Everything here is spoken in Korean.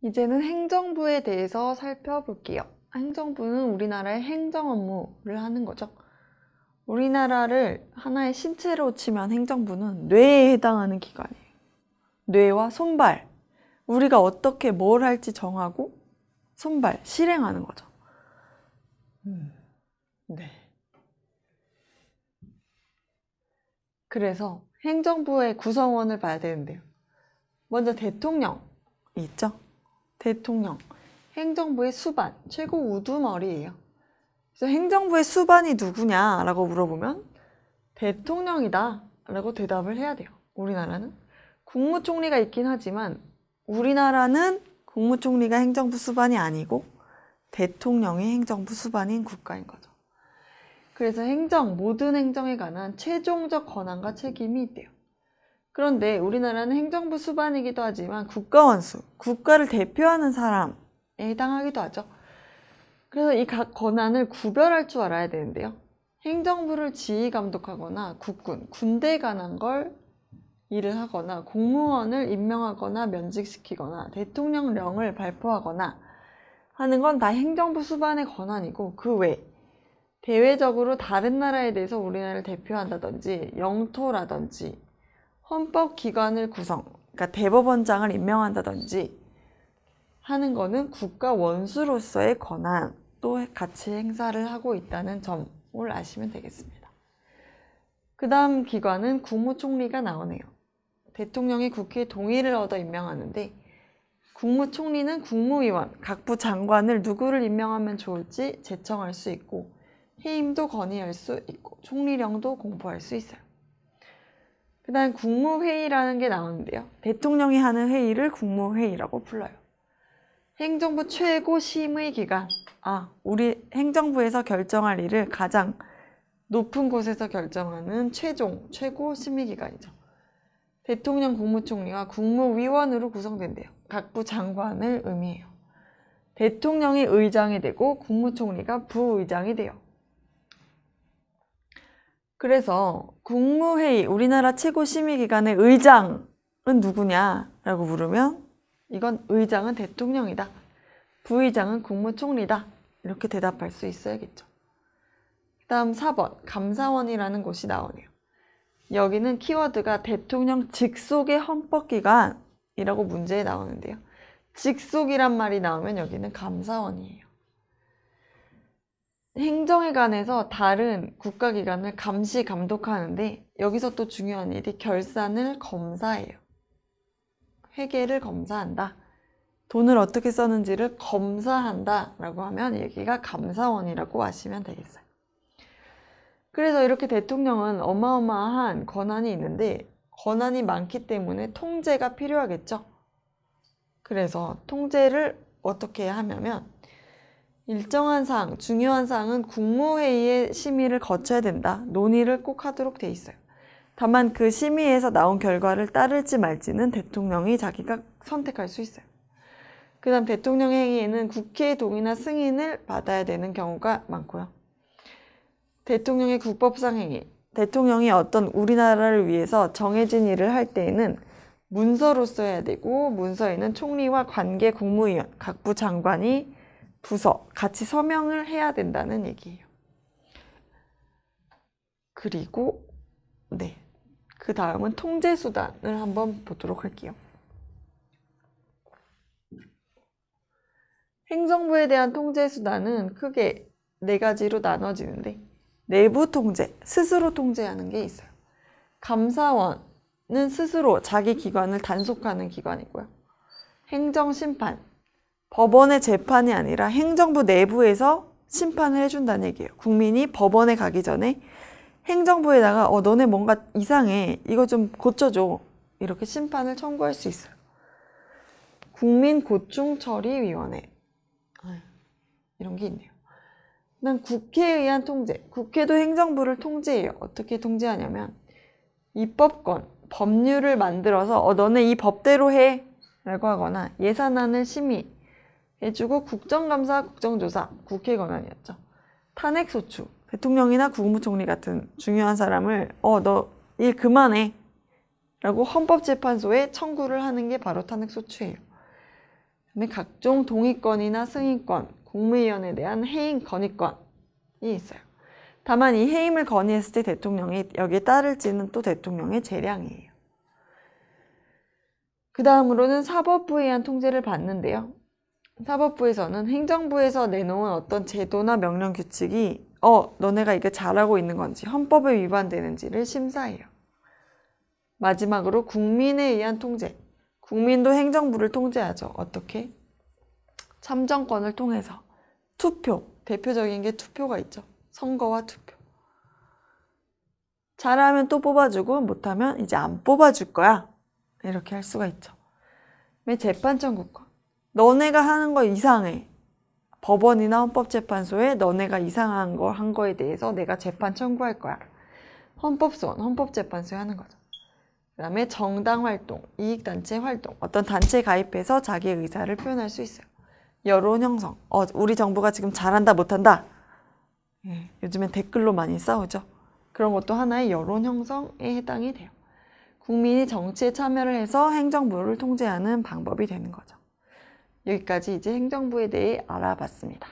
이제는 행정부에 대해서 살펴볼게요. 행정부는 우리나라의 행정 업무를 하는 거죠. 우리나라를 하나의 신체로 치면 행정부는 뇌에 해당하는 기관이에요. 뇌와 손발, 우리가 어떻게 뭘 할지 정하고 손발, 실행하는 거죠. 네. 그래서 행정부의 구성원을 봐야 되는데요. 먼저 대통령 있죠? 대통령, 행정부의 수반, 최고 우두머리예요. 그래서 행정부의 수반이 누구냐라고 물어보면 대통령이다 라고 대답을 해야 돼요. 우리나라는 국무총리가 있긴 하지만 우리나라는 국무총리가 행정부 수반이 아니고 대통령이 행정부 수반인 국가인 거죠. 그래서 모든 행정에 관한 최종적 권한과 책임이 있대요. 그런데 우리나라는 행정부 수반이기도 하지만 국가원수, 국가를 대표하는 사람에 해당하기도 하죠. 그래서 이 각 권한을 구별할 줄 알아야 되는데요. 행정부를 지휘 감독하거나 국군, 군대에 관한 걸 일을 하거나 공무원을 임명하거나 면직시키거나 대통령령을 발표하거나 하는 건 다 행정부 수반의 권한이고 그 외 대외적으로 다른 나라에 대해서 우리나라를 대표한다든지 영토라든지 헌법기관을 구성, 그러니까 대법원장을 임명한다든지 하는 거는 국가 원수로서의 권한 또 같이 행사를 하고 있다는 점을 아시면 되겠습니다. 그 다음 기관은 국무총리가 나오네요. 대통령이 국회의 동의를 얻어 임명하는데 국무총리는 국무위원, 각부 장관을 누구를 임명하면 좋을지 제청할 수 있고 해임도 건의할 수 있고 총리령도 공포할 수 있어요. 그 다음 국무회의라는 게 나오는데요. 대통령이 하는 회의를 국무회의라고 불러요. 행정부 최고 심의 기관, 우리 행정부에서 결정할 일을 가장 높은 곳에서 결정하는 최고 심의 기관이죠. 대통령, 국무총리가 국무위원으로 구성된대요. 각부 장관을 의미해요. 대통령이 의장이 되고 국무총리가 부의장이 돼요. 그래서 국무회의, 우리나라 최고심의기관의 의장은 누구냐라고 물으면 이건 의장은 대통령이다. 부의장은 국무총리다. 이렇게 대답할 수 있어야겠죠. 그 다음 4번 감사원이라는 곳이 나오네요. 여기는 키워드가 대통령 직속의 헌법기관이라고 문제에 나오는데요. 직속이란 말이 나오면 여기는 감사원이에요. 행정에 관해서 다른 국가기관을 감시, 감독하는데 여기서 또 중요한 일이 결산을 검사해요. 회계를 검사한다. 돈을 어떻게 썼는지를 검사한다 라고 하면 여기가 감사원이라고 아시면 되겠어요. 그래서 이렇게 대통령은 어마어마한 권한이 있는데 권한이 많기 때문에 통제가 필요하겠죠. 그래서 통제를 어떻게 하냐면 일정한 사항, 중요한 사항은 국무회의의 심의를 거쳐야 된다. 논의를 꼭 하도록 돼 있어요. 다만 그 심의에서 나온 결과를 따를지 말지는 대통령이 자기가 선택할 수 있어요. 그 다음 대통령 행위에는 국회의 동의나 승인을 받아야 되는 경우가 많고요. 대통령의 국법상 행위, 대통령이 어떤 우리나라를 위해서 정해진 일을 할 때에는 문서로 써야 되고 문서에는 총리와 관계 국무위원, 각부 장관이 부서 같이 서명을 해야 된다는 얘기예요. 그리고 그 다음은 통제수단을 한번 보도록 할게요. 행정부에 대한 통제수단은 크게 4가지로 나눠지는데 내부 통제, 스스로 통제하는 게 있어요. 감사원은 스스로 자기 기관을 단속하는 기관이고요. 행정심판, 법원의 재판이 아니라 행정부 내부에서 심판을 해준다는 얘기예요. 국민이 법원에 가기 전에 행정부에다가 너네 뭔가 이상해, 이거 좀 고쳐줘, 이렇게 심판을 청구할 수 있어요. 국민고충처리위원회 이런 게 있네요. 그다음 국회에 의한 통제, 국회도 행정부를 통제해요. 어떻게 통제하냐면 입법권, 법률을 만들어서 너네 이 법대로 해 라고 하거나 예산안을 심의해주고 국정감사, 국정조사, 국회 권한이었죠. 탄핵소추, 대통령이나 국무총리 같은 중요한 사람을 너 일 그만해 라고 헌법재판소에 청구를 하는 게 바로 탄핵소추예요. 그다음에 각종 동의권이나 승인권, 국무위원에 대한 해임 건의권이 있어요. 다만 이 해임을 건의했을 때 대통령이 여기에 따를지는 또 대통령의 재량이에요. 그 다음으로는 사법부에 의한 통제를 받는데요. 사법부에서는 행정부에서 내놓은 어떤 제도나 명령 규칙이 너네가 이게 잘하고 있는 건지 헌법에 위반되는지를 심사해요. 마지막으로 국민에 의한 통제. 국민도 행정부를 통제하죠. 어떻게? 참정권을 통해서. 투표. 대표적인 게 투표가 있죠. 선거와 투표. 잘하면 또 뽑아주고 못하면 이제 안 뽑아줄 거야. 이렇게 할 수가 있죠. 재판 청구권. 너네가 하는 거 이상해. 법원이나 헌법재판소에 너네가 이상한 거 한 거에 대해서 내가 재판 청구할 거야. 헌법소원, 헌법재판소에 하는 거죠. 그 다음에 정당 활동, 이익단체 활동. 어떤 단체에 가입해서 자기의 의사를 표현할 수 있어요. 여론 형성. 우리 정부가 지금 잘한다 못한다. 요즘엔 댓글로 많이 싸우죠. 그런 것도 하나의 여론 형성에 해당이 돼요. 국민이 정치에 참여를 해서 행정부를 통제하는 방법이 되는 거죠. 여기까지 이제 행정부에 대해 알아봤습니다.